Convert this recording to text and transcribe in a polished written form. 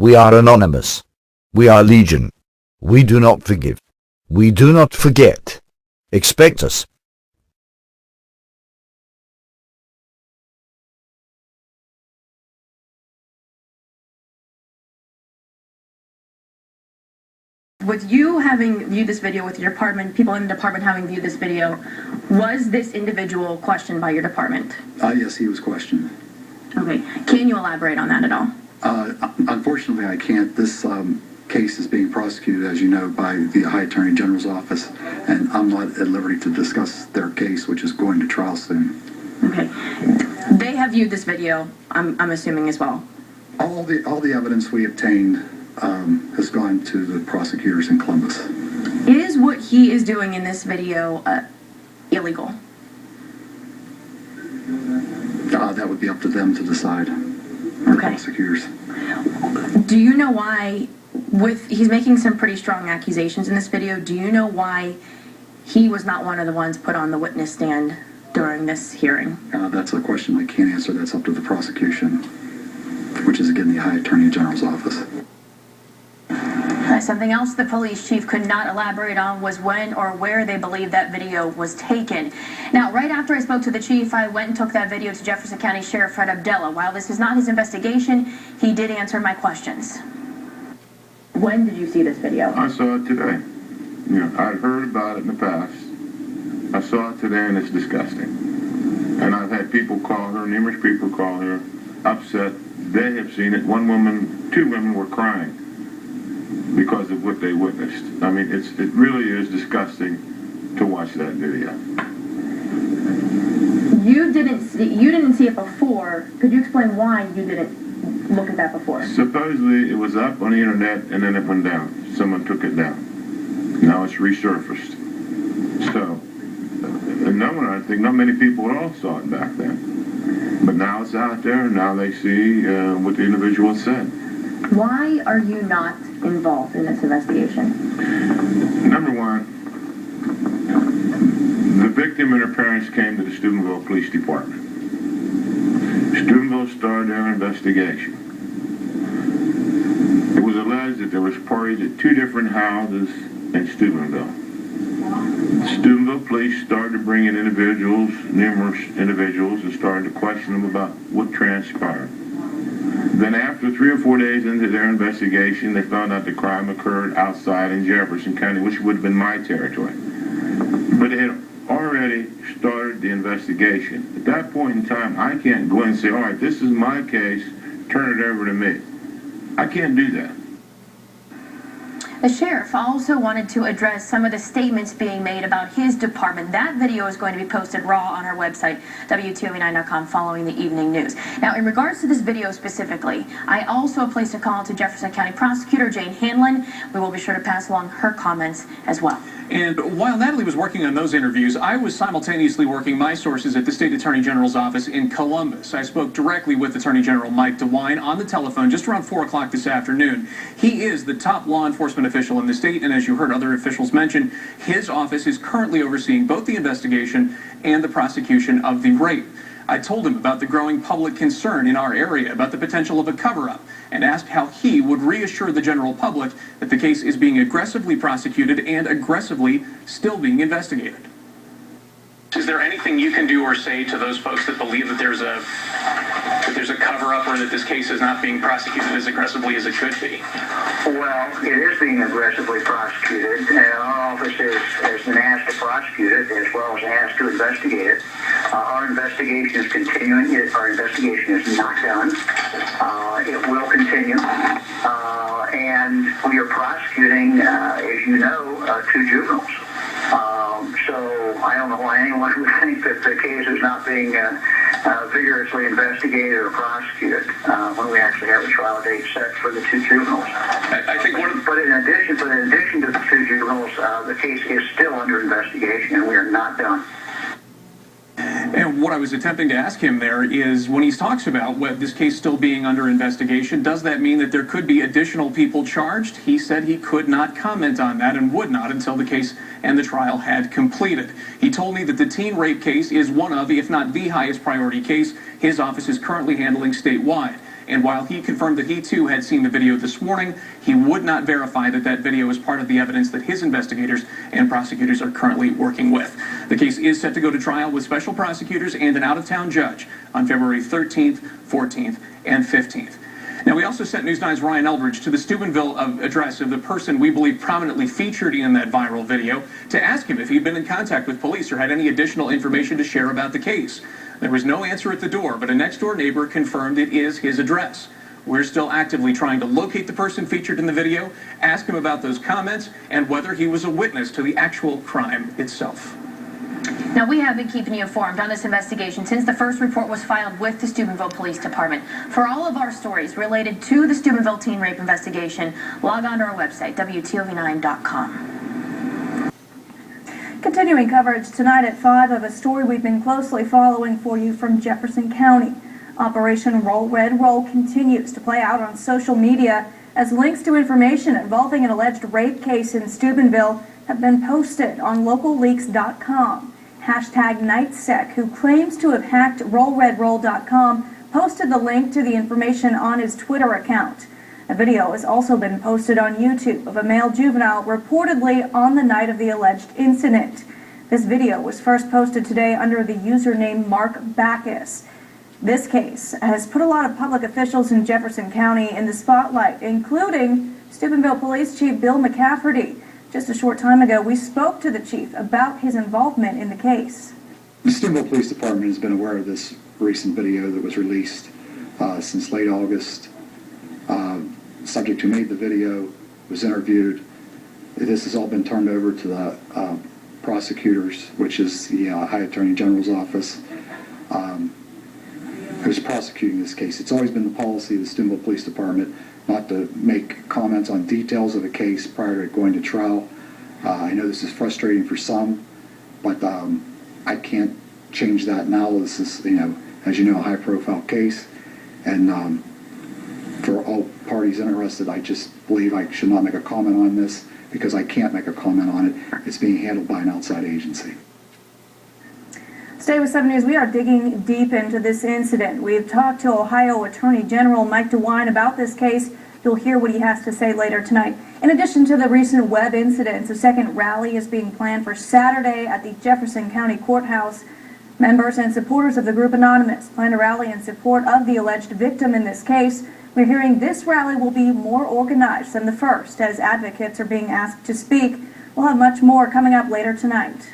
We are anonymous. We are legion. We do not forgive. We do not forget. Expect us. With you having viewed this video, with your department, people in the department having viewed this video, was this individual questioned by your department? Yes, he was questioned. Okay. Can you elaborate on that at all? Unfortunately, I can't. This case is being prosecuted, as you know, by the High Attorney General's office, and I'm not at liberty to discuss their case, which is going to trial soon. Okay. They have viewed this video, I'm assuming as well. All the evidence we obtained has gone to the prosecutors in Columbus. Is what he is doing in this video illegal? That would be up to them to decide. Okay. Prosecutors. Do you know why, he's making some pretty strong accusations in this video, do you know why he was not one of the ones put on the witness stand during this hearing? That's a question I can't answer. That's up to the prosecution, which is again the High Attorney General's office. Something else the police chief could not elaborate on was when or where they believe that video was taken. Now, right after I spoke to the chief, I went and took that video to Jefferson County Sheriff Fred Abdullah. While this is not his investigation, he did answer my questions. When did you see this video? I saw it today. You know, I'd heard about it in the past. I saw it today, and it's disgusting. And I've had people call her, numerous people call her, upset. They have seen it. Two women were crying because of what they witnessed. I mean, it really is disgusting to watch that video. You didn't see it before. Could you explain why you didn't look at that before? Supposedly, it was up on the internet and then it went down. Someone took it down. Now it's resurfaced. So, I think not many people at all saw it back then. But now it's out there, and now they see what the individual said. Why are you not involved in this investigation? Number one, the victim and her parents came to the Steubenville Police Department. Steubenville started their investigation. It was alleged that there was parties at two different houses in Steubenville. Steubenville police started to bring in numerous individuals, and started to question them about what transpired. Then after 3 or 4 days into their investigation, they found out the crime occurred outside in Jefferson County, which would have been my territory. But they had already started the investigation. At that point in time, I can't go in and say, all right, this is my case, turn it over to me. I can't do that. The sheriff also wanted to address some of the statements being made about his department. That video is going to be posted raw on our website, WTOV9.com, following the evening news. Now, in regards to this video specifically, I also placed a call to Jefferson County Prosecutor Jane Hanlon. We will be sure to pass along her comments as well. And while Natalie was working on those interviews, I was simultaneously working my sources at the State Attorney General's office in Columbus. I spoke directly with Attorney General Mike DeWine on the telephone just around 4 o'clock this afternoon. He is the top law enforcement official in the state, and as you heard other officials mention, his office is currently overseeing both the investigation and the prosecution of the rape. I told him about the growing public concern in our area about the potential of a cover-up, and asked how he would reassure the general public that the case is being aggressively prosecuted and aggressively still being investigated. Is there anything you can do or say to those folks that believe that there's a cover-up, or that this case is not being prosecuted as aggressively as it could be? Well, it is being aggressively prosecuted, and our office has been asked to prosecute it as well as asked to investigate it. Our investigation is continuing. Our investigation is not done. It will continue. And we are prosecuting, as you know, 2 juveniles. So I don't know why anyone would think that the case is not being vigorously investigated or prosecuted when we actually have a trial date set for the 2 juveniles. But in addition to the 2 juveniles, the case is still under investigation, and we are not done. And what I was attempting to ask him there is, when he talks about this case still being under investigation, does that mean that there could be additional people charged? He said he could not comment on that and would not until the case and the trial had completed. He told me that the teen rape case is one of, if not the highest priority case his office is currently handling statewide. And while he confirmed that he too had seen the video this morning, he would not verify that that video is part of the evidence that his investigators and prosecutors are currently working with. The case is set to go to trial with special prosecutors and an out-of-town judge on February 13th, 14th, and 15th. Now, we also sent News 9's Ryan Eldridge to the Steubenville address of the person we believe prominently featured in that viral video to ask him if he'd been in contact with police or had any additional information to share about the case. There was no answer at the door, but a next-door neighbor confirmed it is his address. We're still actively trying to locate the person featured in the video, ask him about those comments, and whether he was a witness to the actual crime itself. Now, we have been keeping you informed on this investigation since the first report was filed with the Steubenville Police Department. For all of our stories related to the Steubenville teen rape investigation, log on to our website, WTOV9.com. Continuing coverage tonight at 5 of a story we've been closely following for you from Jefferson County. Operation Roll Red Roll continues to play out on social media as links to information involving an alleged rape case in Steubenville have been posted on localleaks.com. Hashtag Nightsec, who claims to have hacked RollRedRoll.com, posted the link to the information on his Twitter account. A video has also been posted on YouTube of a male juvenile reportedly on the night of the alleged incident. This video was first posted today under the username Mark Backus. This case has put a lot of public officials in Jefferson County in the spotlight, including Steubenville Police Chief Bill McCafferty. Just a short time ago, we spoke to the chief about his involvement in the case. The Steubenville Police Department has been aware of this recent video that was released since late August. The subject who made the video was interviewed. This has all been turned over to the prosecutors, which is the High Attorney General's office, who's prosecuting this case. It's always been the policy of the Steubenville Police Department not to make comments on details of a case prior to going to trial. I know this is frustrating for some, but I can't change that now. This is, as you know, a high-profile case, and for all parties interested, I just believe I should not make a comment on this because I can't make a comment on it. It's being handled by an outside agency. Stay with 7 News. We are digging deep into this incident. We've talked to Ohio Attorney General Mike DeWine about this case. You'll hear what he has to say later tonight. In addition to the recent web incidents, a second rally is being planned for Saturday at the Jefferson County Courthouse. Members and supporters of the group Anonymous plan a rally in support of the alleged victim in this case. We're hearing this rally will be more organized than the first, as advocates are being asked to speak. We'll have much more coming up later tonight.